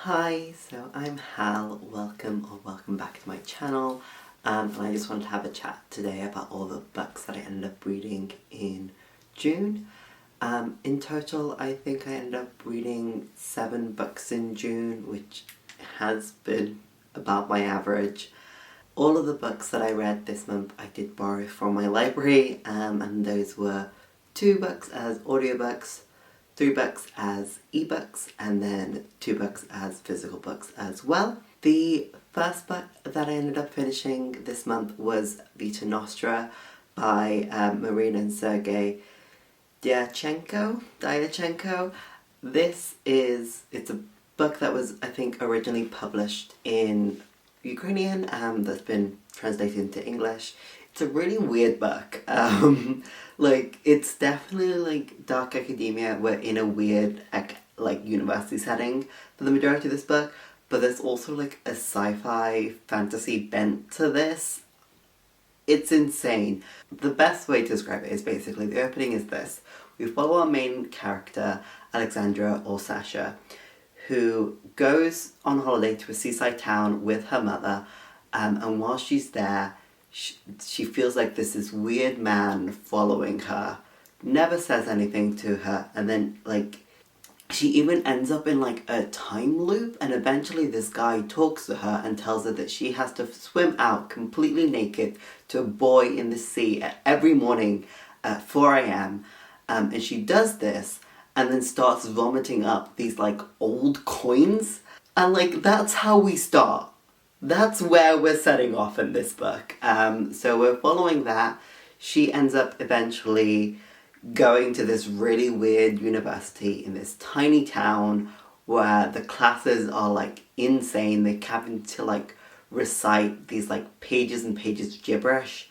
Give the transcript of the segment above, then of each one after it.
Hi, so I'm Hal, welcome back to my channel, and I just wanted to have a chat today about all the books that I ended up reading in June. In total, I think I ended up reading 7 books in June, which has been about my average. All of the books that I read this month I did borrow from my library, and those were 2 books as audiobooks, 3 books as ebooks, and then 2 books as physical books as well. The first book that I ended up finishing this month was Vita Nostra by Marina and Sergey. Dyachenko. It's a book that was, I think, originally published in Ukrainian, that's been translated into English. It's a really weird book. It's definitely dark academia. We're in a weird university setting for the majority of this book, but there's also a sci-fi fantasy bent to this. It's insane. The best way to describe it is basically, the opening is this. We follow our main character, Alexandra or Sasha, who goes on holiday to a seaside town with her mother, and while she's there, she feels like there's this weird man following her, never says anything to her, and then she even ends up in a time loop, and eventually this guy talks to her and tells her that she has to swim out completely naked to a buoy in the sea every morning at 4 a.m. And she does this and then starts vomiting up these old coins, and that's how we start. That's where we're setting off in this book. So we're following that. She ends up eventually going to this really weird university in this tiny town where the classes are insane. They having to recite these pages and pages of gibberish.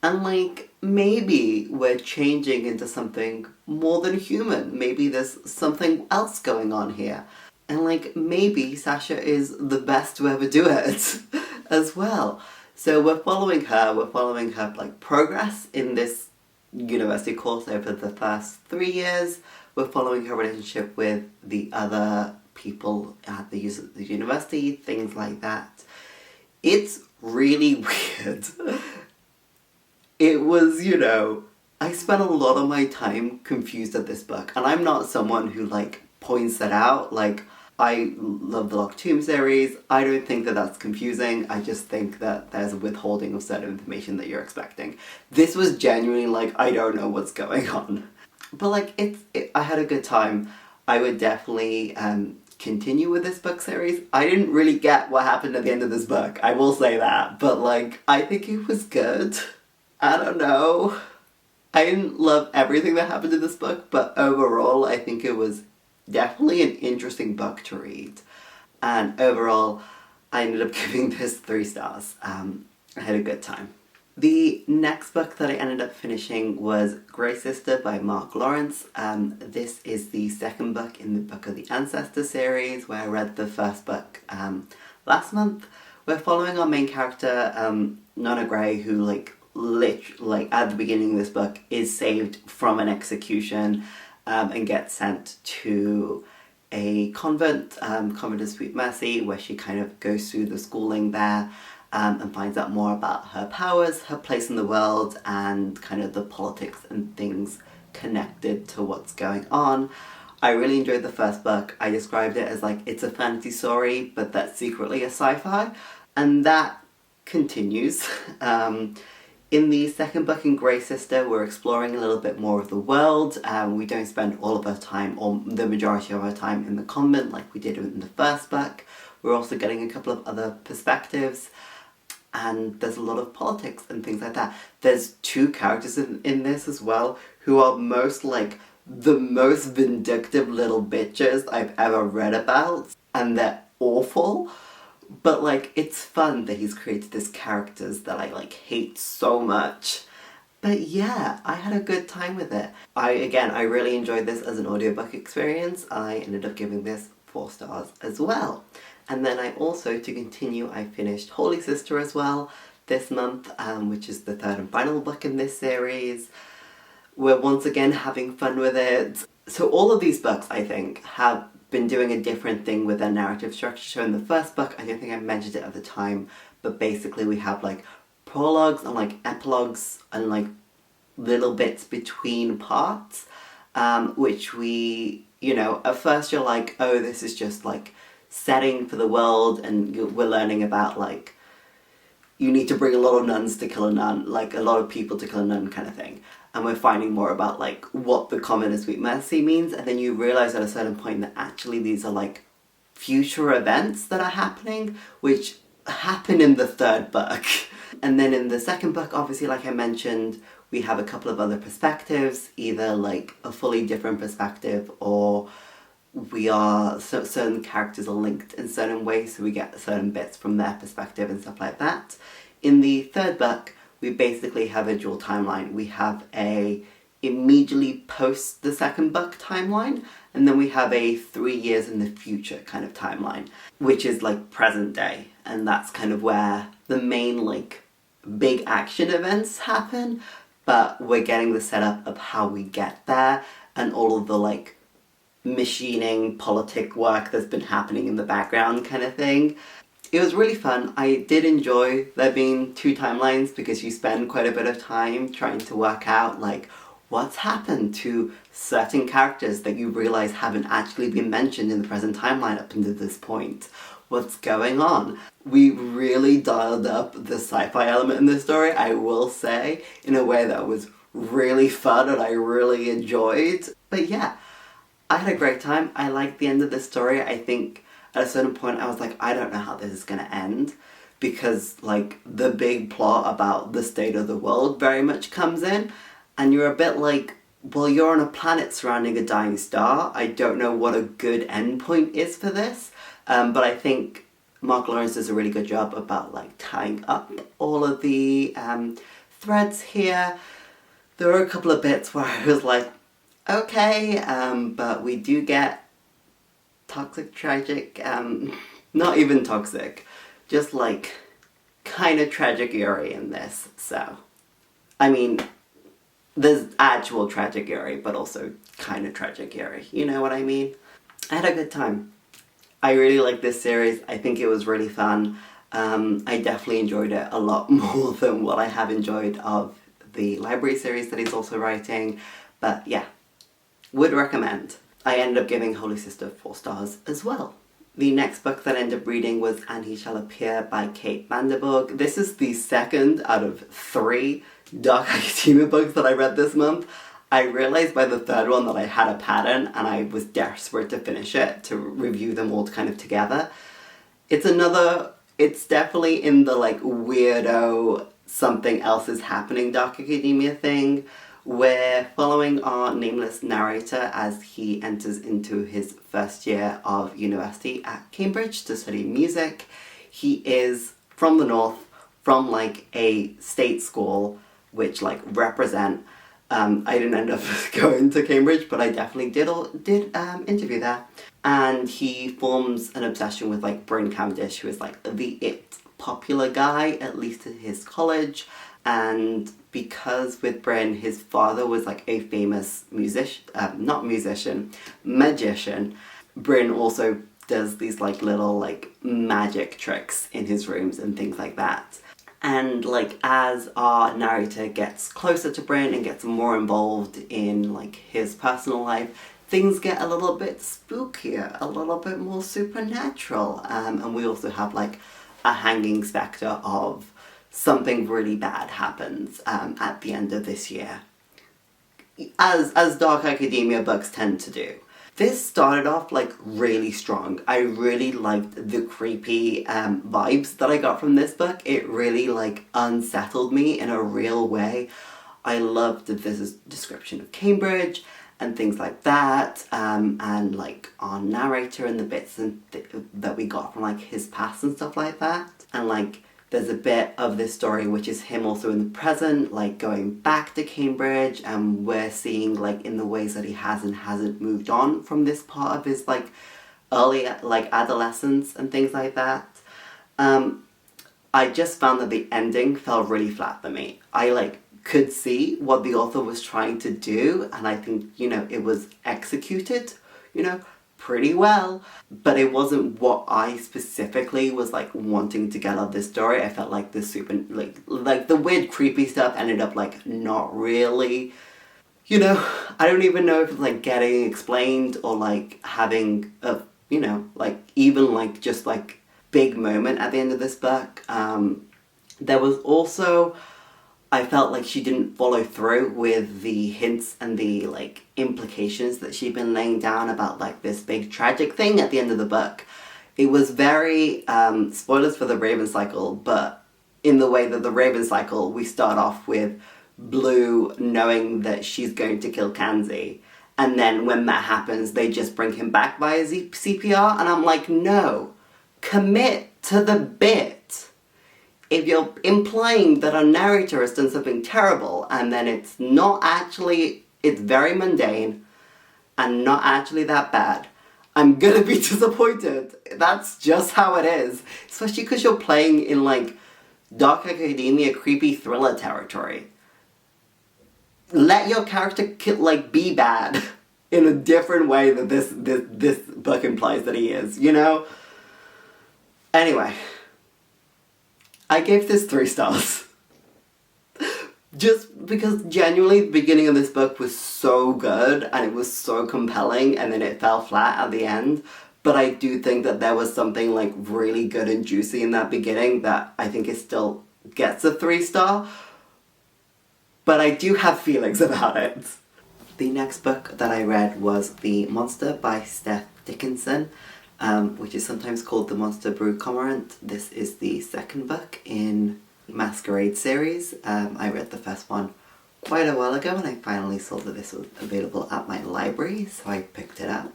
And maybe we're changing into something more than human. Maybe there's something else going on here. And maybe Sasha is the best to ever do it as well. So we're following her progress in this university course over the first 3 years. We're following her relationship with the other people at the university, things like that. It's really weird. It was, I spent a lot of my time confused at this book, and I'm not someone who points that out. I love the Locked Tomb series. I don't think that that's confusing. I just think that there's a withholding of certain information that you're expecting. This was genuinely I don't know what's going on. But I had a good time. I would definitely continue with this book series. I didn't really get what happened at the end of this book, I will say that. But I think it was good. I don't know. I didn't love everything that happened in this book, but overall I think it was definitely an interesting book to read. And overall, I ended up giving this 3 stars. I had a good time. The next book that I ended up finishing was Grey Sister by Mark Lawrence. This is the second book in the Book of the Ancestor series, where I read the first book last month. We're following our main character, Nonna Grey, who at the beginning of this book is saved from an execution, and gets sent to a convent of Sweet Mercy, where she kind of goes through the schooling there, and finds out more about her powers, her place in the world, and kind of the politics and things connected to what's going on. I really enjoyed the first book. I described it as it's a fantasy story, but that's secretly a sci-fi, and that continues. In the second book, in Grey Sister, we're exploring a little bit more of the world. We don't spend all of our time, or the majority of our time, in the convent like we did in the first book. We're also getting a couple of other perspectives, and there's a lot of politics and things like that. There's 2 characters in this as well, who are the most vindictive little bitches I've ever read about, and they're awful. But it's fun that he's created these characters that I hate so much. But yeah, I had a good time with it. I really enjoyed this as an audiobook experience. I ended up giving this 4 stars as well. And then I also, to continue, I finished Holy Sister as well this month, which is the 3rd and final book in this series. We're once again having fun with it. So all of these books, I think, have been doing a different thing with their narrative structure. So in the first book, I don't think I mentioned it at the time, but basically we have like prologues and like epilogues and like little bits between parts, which we, you know, at first you're like, oh, this is just like setting for the world, and we're learning about like, you need to bring a lot of nuns to kill a nun, like a lot of people to kill a nun kind of thing. And we're finding more about like what the common and sweet mercy means, and then you realise at a certain point that actually these are like future events that are happening, which happen in the third book. And then in the second book, obviously, like I mentioned, we have a couple of other perspectives, either like a fully different perspective, or certain characters are linked in certain ways, so we get certain bits from their perspective and stuff like that. In the third book, we basically have a dual timeline. We have a immediately post the second book timeline, and then we have a 3 years in the future kind of timeline, which is like present day, and that's kind of where the main like big action events happen, but we're getting the setup of how we get there and all of the like machining politic work that's been happening in the background kind of thing. It was really fun. I did enjoy there being 2 timelines, because you spend quite a bit of time trying to work out like what's happened to certain characters that you realise haven't actually been mentioned in the present timeline up until this point. What's going on? We really dialed up the sci-fi element in this story, I will say, in a way that was really fun and I really enjoyed. But yeah, I had a great time. I liked the end of this story. I think at a certain point I was like, I don't know how this is going to end, because like the big plot about the state of the world very much comes in, and you're a bit like, well, you're on a planet surrounding a dying star. I don't know what a good endpoint is for this, but I think Mark Lawrence does a really good job about like tying up all of the threads here. There were a couple of bits where I was like, okay, but we do get toxic, tragic, not even toxic, just like kind of tragic Yuri in this. So, I mean, there's actual tragic Yuri, but also kind of tragic Yuri, you know what I mean? I had a good time. I really liked this series. I think it was really fun. I definitely enjoyed it a lot more than what I have enjoyed of the library series that he's also writing, but yeah, would recommend. I ended up giving Holy Sister 4 stars as well. The next book that I ended up reading was And He Shall Appear by Kate Vanderburg. This is the second out of 3 Dark Academia books that I read this month. I realised by the third one that I had a pattern, and I was desperate to finish it, to review them all kind of together. It's definitely in the like weirdo something else is happening Dark Academia thing. We're following our nameless narrator as he enters into his first year of university at Cambridge to study music. He is from the north, from like a state school, which like represent. I didn't end up going to Cambridge, but I definitely did interview there. And he forms an obsession with like Bryn Cavendish, who is like the popular guy, at least at his college. And because with Bryn, his father was like a famous magician, Bryn also does these like little like magic tricks in his rooms and things like that. And like as our narrator gets closer to Bryn and gets more involved in like his personal life, things get a little bit spookier, a little bit more supernatural. And we also have like a hanging spectre of something really bad happens at the end of this year, as Dark Academia books tend to do. This started off like really strong. I really liked the creepy vibes that I got from this book. It really like unsettled me in a real way. I loved this description of Cambridge and things like that, and like our narrator and the bits that we got from like his past and stuff like that. And like there's a bit of this story which is him also in the present, like going back to Cambridge, and we're seeing like in the ways that he has and hasn't moved on from this part of his like early like adolescence and things like that. I just found that the ending fell really flat for me. I like could see what the author was trying to do, and I think, you know, it was executed, you know, pretty well, but it wasn't what I specifically was like wanting to get out of this story. I felt like the super like the weird creepy stuff ended up like not really, you know, I don't even know if it's like getting explained or like having a, you know, like even like just like big moment at the end of this book. There was also, I felt like she didn't follow through with the hints and the like implications that she'd been laying down about like this big tragic thing at the end of the book. It was very, spoilers for the Raven Cycle, but in the way that the Raven Cycle, we start off with Blue knowing that she's going to kill Kanzi. And then when that happens, they just bring him back via CPR. And I'm like, no, commit to the bit. If you're implying that a narrator has done something terrible and then it's not actually, it's very mundane and not actually that bad, I'm gonna be disappointed. That's just how it is. Especially because you're playing in like dark academia, creepy thriller territory. Let your character be bad in a different way that this book implies that he is, you know? Anyway, I gave this 3 stars. Just because genuinely the beginning of this book was so good and it was so compelling and then it fell flat at the end. But I do think that there was something like really good and juicy in that beginning that I think it still gets a 3-star. But I do have feelings about it. The next book that I read was The Monster by Seth Dickinson, which is sometimes called The Monster Brew Cormorant. This is the second book in Masquerade series. I read the first one quite a while ago and I finally saw that this was available at my library, so I picked it up.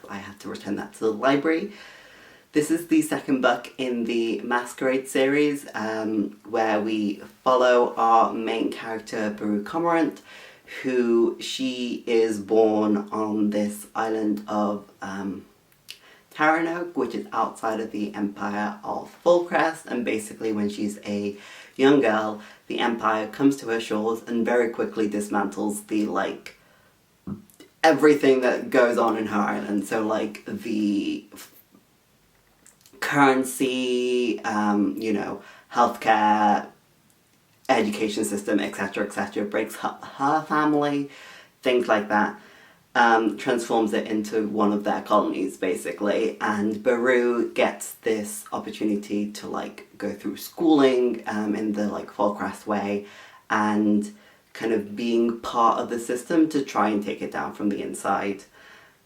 I had to return that to the library. This is the second book in the Masquerade series, where we follow our main character, Brew Cormorant, who she is born on this island of Taranoke, which is outside of the Empire of Fullcrest, and basically when she's a young girl, the Empire comes to her shores and very quickly dismantles the, like, everything that goes on in her island. So, like, the currency, you know, healthcare, education system, etc., breaks her family, things like that. Transforms it into one of their colonies, basically, and Baru gets this opportunity to, like, go through schooling in the, like, Fullcrest way, and kind of being part of the system to try and take it down from the inside.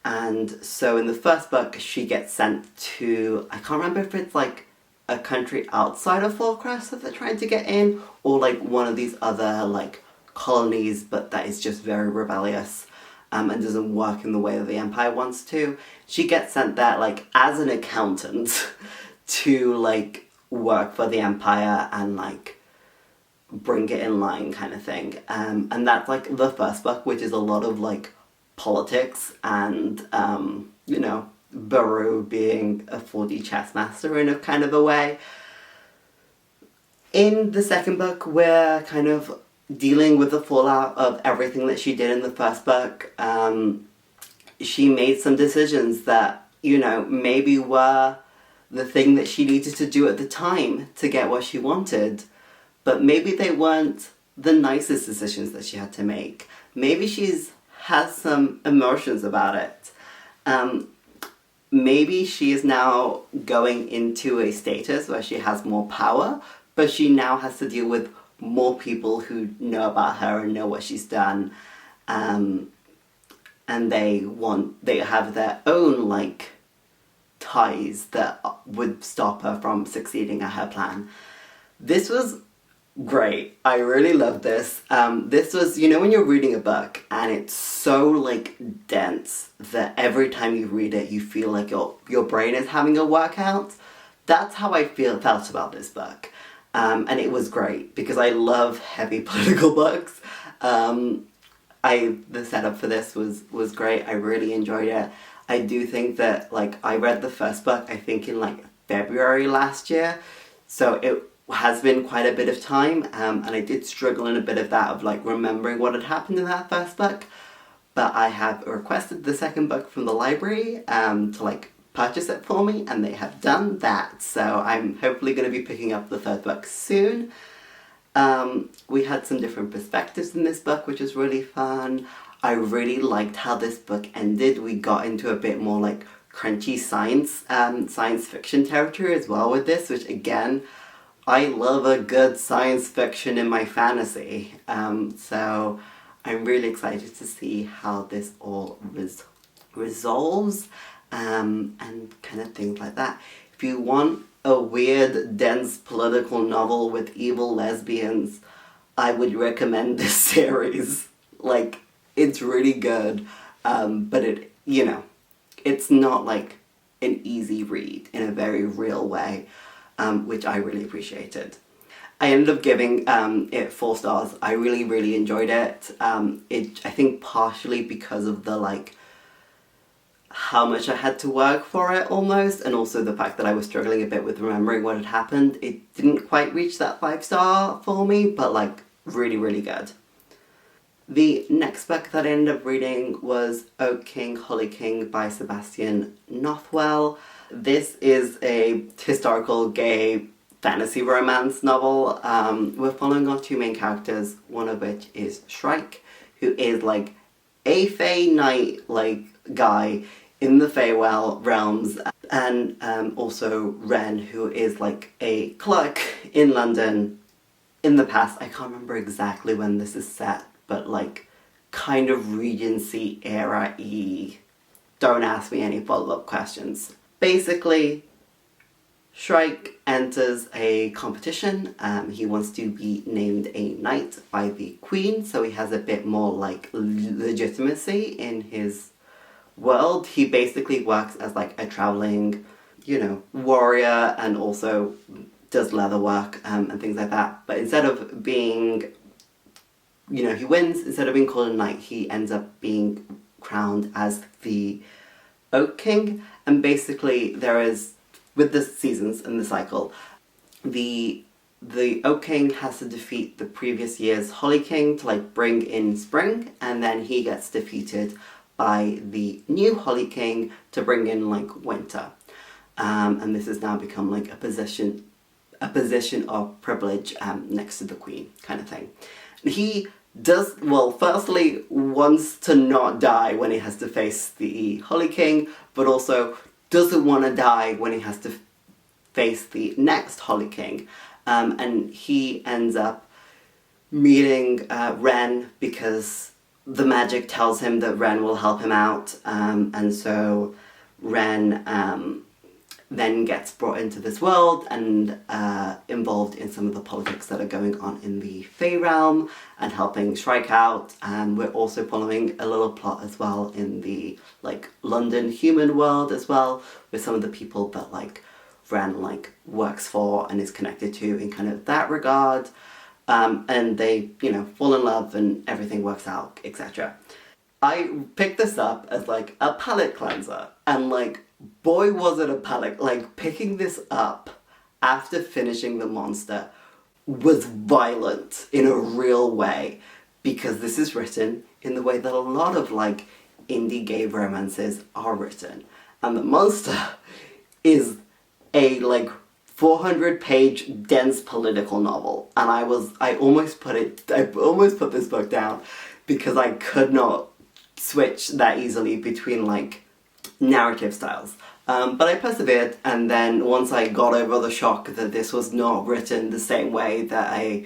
And so in the first book, she gets sent to, I can't remember if it's, like, a country outside of Fullcrest that they're trying to get in, or, like, one of these other, like, colonies, but that is just very rebellious. And doesn't work in the way that the Empire wants to. She gets sent there, like, as an accountant to, like, work for the Empire and, like, bring it in line kind of thing. And that's, like, the first book, which is a lot of, like, politics and, you know, Baru being a 4D chess master in a kind of a way. In the second book, we're kind of dealing with the fallout of everything that she did in the first book. She made some decisions that, you know, maybe were the thing that she needed to do at the time to get what she wanted, but maybe they weren't the nicest decisions that she had to make. Maybe has some emotions about it. Maybe she is now going into a status where she has more power, but she now has to deal with more people who know about her and know what she's done, and they have their own, like, ties that would stop her from succeeding at her plan. This was great. I really loved this. This was, you know, when you're reading a book and it's so, like, dense that every time you read it you feel like your brain is having a workout. That's how I felt about this book. And it was great, because I love heavy political books. The setup for this was great. I really enjoyed it. I do think that, like, I read the first book, I think in, like, February last year, so it has been quite a bit of time, and I did struggle in a bit of that of, like, remembering what had happened in that first book. but I have requested the second book from the library to like purchase it for me, and they have done that. So I'm hopefully going to be picking up the third book soon. We had some different perspectives in this book, which was really fun. I really liked how this book ended. We got into a bit more like crunchy science fiction territory as well with this, which again, I love a good science fiction in my fantasy. So I'm really excited to see how this all resolves and kind of things like that. If you want a weird, dense political novel with evil lesbians, I would recommend this series. Like, it's really good, but it's not like an easy read in a very real way, which I really appreciated. I ended up giving it 4 stars. I really, really enjoyed it. I think partially because of the like how much I had to work for it almost, and also the fact that I was struggling a bit with remembering what had happened. It didn't quite reach that 5-star for me, but like really, really good. The next book that I ended up reading was Oak King, Holly King by Sebastian Nothwell. This is a historical gay fantasy romance novel. We're following our 2 main characters, one of which is Shrike, who is like a Fey Knight like guy in the Feywild realms, and also Ren, who is like a clerk in London in the past. I can't remember exactly when this is set, but like kind of Regency era-y. Don't ask me any follow-up questions. Basically, Shrike enters a competition. He wants to be named a knight by the Queen, so he has a bit more like legitimacy in his world. He basically works as like a traveling, warrior, and also does leather work and things like that. But instead of being, he wins, instead of being called a knight, he ends up being crowned as the Oak King. And basically there is, with the seasons and the cycle, the Oak King has to defeat the previous year's Holly King to like bring in spring, and then he gets defeated by the new Holly King to bring in like winter. And this has now become like a position of privilege next to the Queen kind of thing. He does, well, firstly wants to not die when he has to face the Holly King, but also doesn't want to die when he has to face the next Holly King. And he ends up meeting Ren because the magic tells him that Ren will help him out. And so Ren then gets brought into this world and involved in some of the politics that are going on in the Fey realm and helping Shrike out. We're also following a little plot as well in the like London human world as well, with some of the people that like Ren like works for and is connected to in kind of that regard. And they, fall in love and everything works out, etc. I picked this up as like a palate cleanser, and like, boy was it a palate, like picking this up after finishing The Monster was violent in a real way, because this is written in the way that a lot of like indie gay romances are written. And The Monster is a like 400-page dense political novel, and I almost put this book down because I could not switch that easily between like narrative styles. But I persevered, and then once I got over the shock that this was not written the same way that a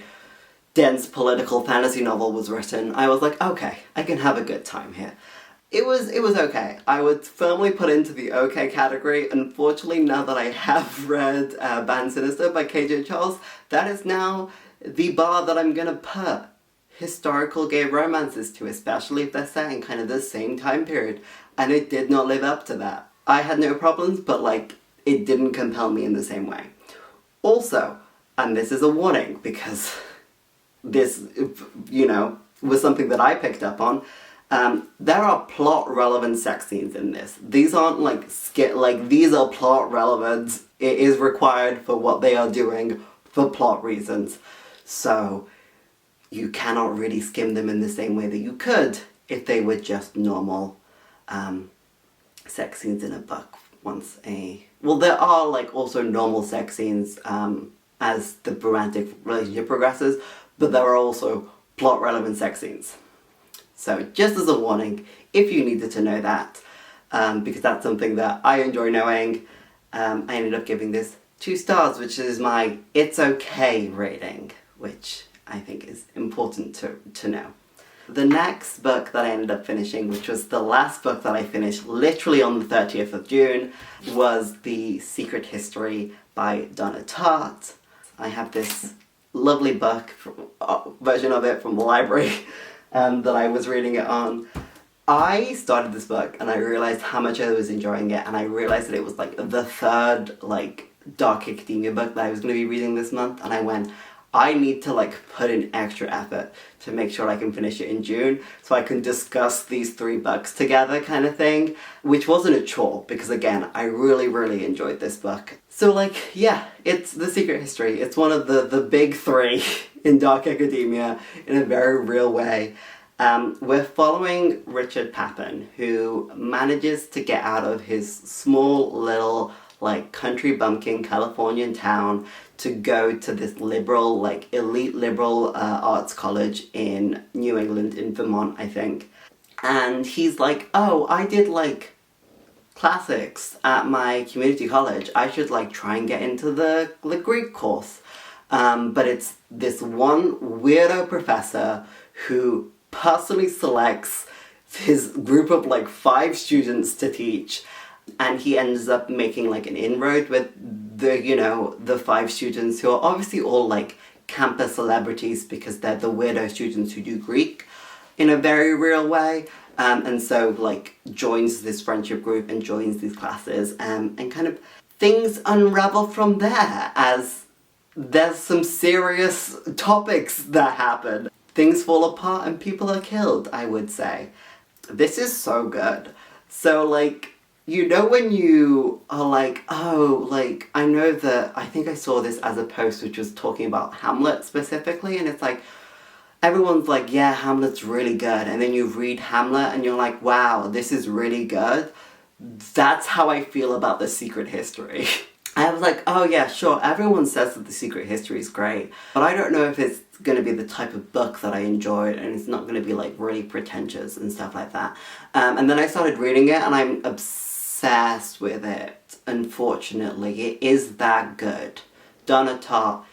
dense political fantasy novel was written, I was like, okay, I can have a good time here. It was okay. I would firmly put into the okay category. Unfortunately, now that I have read Band Sinister by KJ Charles, that is now the bar that I'm gonna put historical gay romances to, especially if they're set in kind of the same time period. And it did not live up to that. I had no problems, but like, it didn't compel me in the same way. Also, and this is a warning, because this, was something that I picked up on, there are plot relevant sex scenes in this. These aren't like these are plot relevant. It is required for what they are doing for plot reasons. So you cannot really skim them in the same way that you could if they were just normal sex scenes in a book well, there are like also normal sex scenes as the romantic relationship progresses, but there are also plot relevant sex scenes. So just as a warning, if you needed to know that, because that's something that I enjoy knowing, I ended up giving this 2 stars, which is my it's okay rating, which I think is important to know. The next book that I ended up finishing, which was the last book that I finished literally on the 30th of June, was The Secret History by Donna Tartt. I have this lovely book, version of it from the library, that I was reading it on. I started this book and I realised how much I was enjoying it, and I realised that it was like the 3rd like dark academia book that I was going to be reading this month, and I went, I need to like put in extra effort to make sure I can finish it in June so I can discuss these 3 books together kind of thing, which wasn't a chore because again, I really enjoyed this book. So like, yeah, it's The Secret History. It's one of the big 3 in dark academia in a very real way. We're following Richard Papin, who manages to get out of his small little like country bumpkin Californian town to go to this liberal, like elite liberal arts college in New England, in Vermont, I think. And he's like, oh, I did like classics at my community college. I should like try and get into the Greek course. But it's this one weirdo professor who personally selects his group of like 5 students to teach, and he ends up making like an inroad with the 5 students who are obviously all like campus celebrities because they're the weirdo students who do Greek in a very real way, and so like joins this friendship group and joins these classes, and kind of things unravel from there as there's some serious topics that happen. Things fall apart and people are killed, I would say. This is so good. So like, when you are like, oh, like, I know that, I think I saw this as a post which was talking about Hamlet specifically, and it's like, everyone's like, yeah, Hamlet's really good, and then you read Hamlet and you're like, wow, this is really good. That's how I feel about The Secret History. I was like, oh yeah, sure, everyone says that The Secret History is great, but I don't know if it's going to be the type of book that I enjoyed, and it's not going to be like really pretentious and stuff like that. And then I started reading it and I'm obsessed with it. Unfortunately, it is that good. Donna Tartt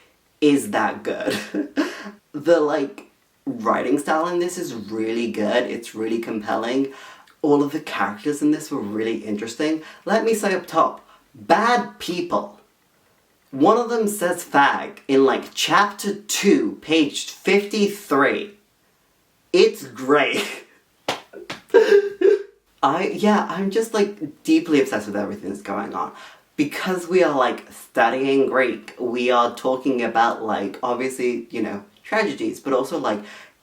is that good. The like writing style in this is really good. It's really compelling. All of the characters in this were really interesting. Let me say up top, bad people. One of them says fag in like chapter 2, page 53. It's great. I'm just like deeply obsessed with everything that's going on. Because we are like studying Greek, we are talking about like, obviously, tragedies, but also like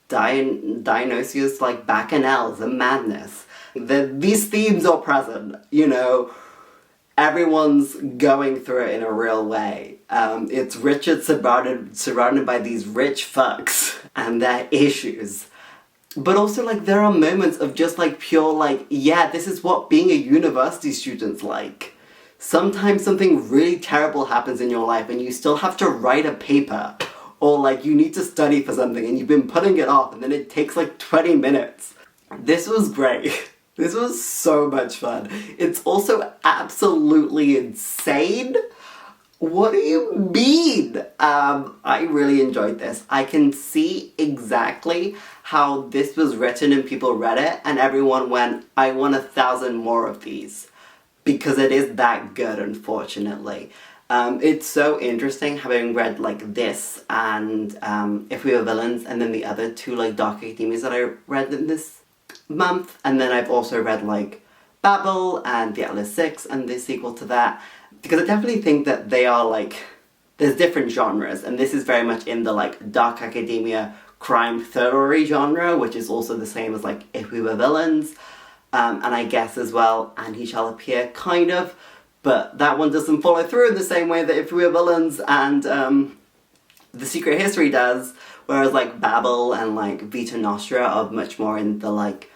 Dionysius, like bacchanals and madness. These themes are present, everyone's going through it in a real way. It's Richard surrounded by these rich fucks and their issues. But also, like, there are moments of just, like, pure, like, yeah, this is what being a university student's like. Sometimes something really terrible happens in your life and you still have to write a paper. Or, like, you need to study for something and you've been putting it off and then it takes, like, 20 minutes. This was great. This was so much fun. It's also absolutely insane. What do you mean? I really enjoyed this. I can see exactly how this was written and people read it and everyone went, I want 1,000 more of these. Because it is that good, unfortunately. It's so interesting having read like this and If We Were Villains, and then the other 2 like dark academias that I read in this month, and then I've also read like Babel and The Atlas 6 and the sequel to that, because I definitely think that they are like, there's different genres, and this is very much in the like dark academia crime thrillery genre, which is also the same as like If We Were Villains, and I guess as well And He Shall Appear, kind of, but that one doesn't follow through in the same way that If We Were Villains and The Secret History does, whereas like Babel and like Vita Nostra are much more in the like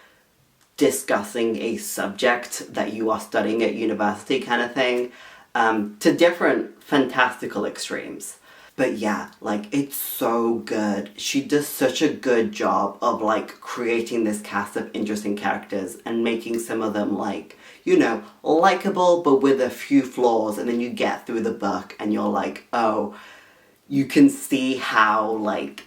discussing a subject that you are studying at university kind of thing, to different fantastical extremes. But yeah, like, it's so good. She does such a good job of, like, creating this cast of interesting characters and making some of them, like, you know, likable but with a few flaws, and then you get through the book and you're like, oh, you can see how, like,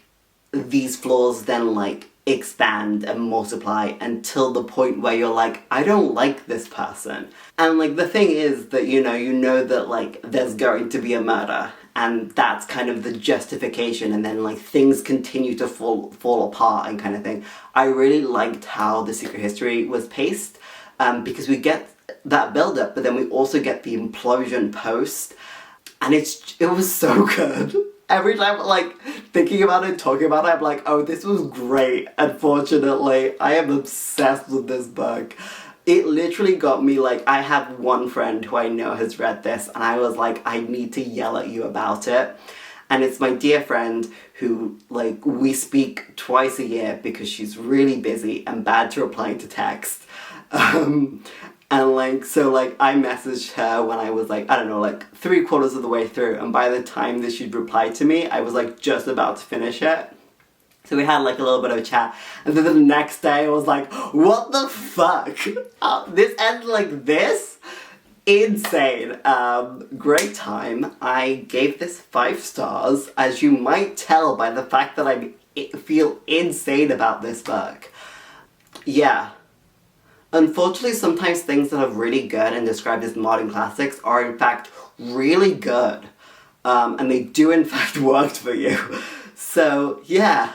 these flaws then, like, expand and multiply until the point where you're like, I don't like this person. And, like, the thing is that, you know that, like, there's going to be a murder, and that's kind of the justification, and then, like, things continue to fall apart and kind of thing. I really liked how The Secret History was paced, because we get that build-up, but then we also get the implosion post, and it was so good. Every time, like, thinking about it, talking about it, I'm like, oh, this was great. Unfortunately, I am obsessed with this book. It literally got me, like, I have one friend who I know has read this, and I was like, I need to yell at you about it. And it's my dear friend who, like, we speak twice a year because she's really busy and bad to replying to text. And, like, so, like, I messaged her when I was, like, I don't know, like, 3/4 of the way through, and by the time that she'd replied to me, I was, like, just about to finish it. So we had, like, a little bit of a chat, and then the next day I was like, what the fuck? This ended like this? Insane. Great time. I gave this 5 stars, as you might tell by the fact that I feel insane about this book. Yeah. Unfortunately, sometimes things that are really good and described as modern classics are in fact really good. And they do in fact work for you. So, yeah.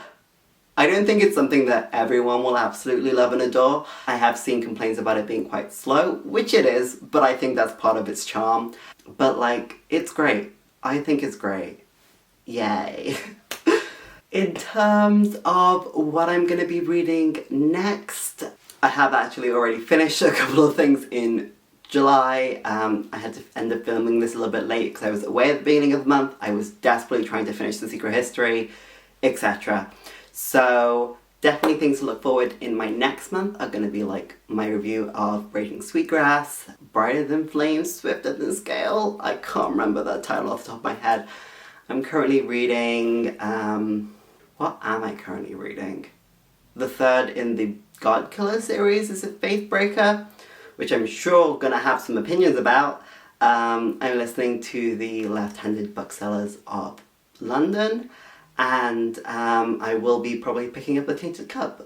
I don't think it's something that everyone will absolutely love and adore. I have seen complaints about it being quite slow, which it is, but I think that's part of its charm. But, like, it's great. I think it's great. Yay. In terms of what I'm gonna be reading next, I have actually already finished a couple of things in July. I had to end up filming this a little bit late because I was away at the beginning of the month. I was desperately trying to finish The Secret History, etc. So definitely things to look forward in my next month are going to be like my review of Raging Sweetgrass, Brighter Than Flames, Swifter Than Scale. I can't remember that title off the top of my head. I'm currently reading, what am I currently reading? The third in the God Killer series is a Faithbreaker, which I'm sure gonna have some opinions about. I'm listening to the Left-Handed Booksellers of London, and I will be probably picking up The Tainted Cup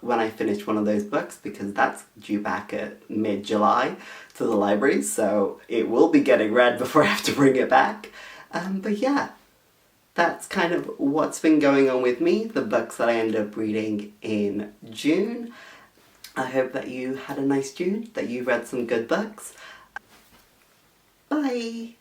when I finish one of those books, because that's due back at mid-July to the library, so it will be getting read before I have to bring it back. But yeah. That's kind of what's been going on with me, the books that I ended up reading in June. I hope that you had a nice June, that you read some good books. Bye!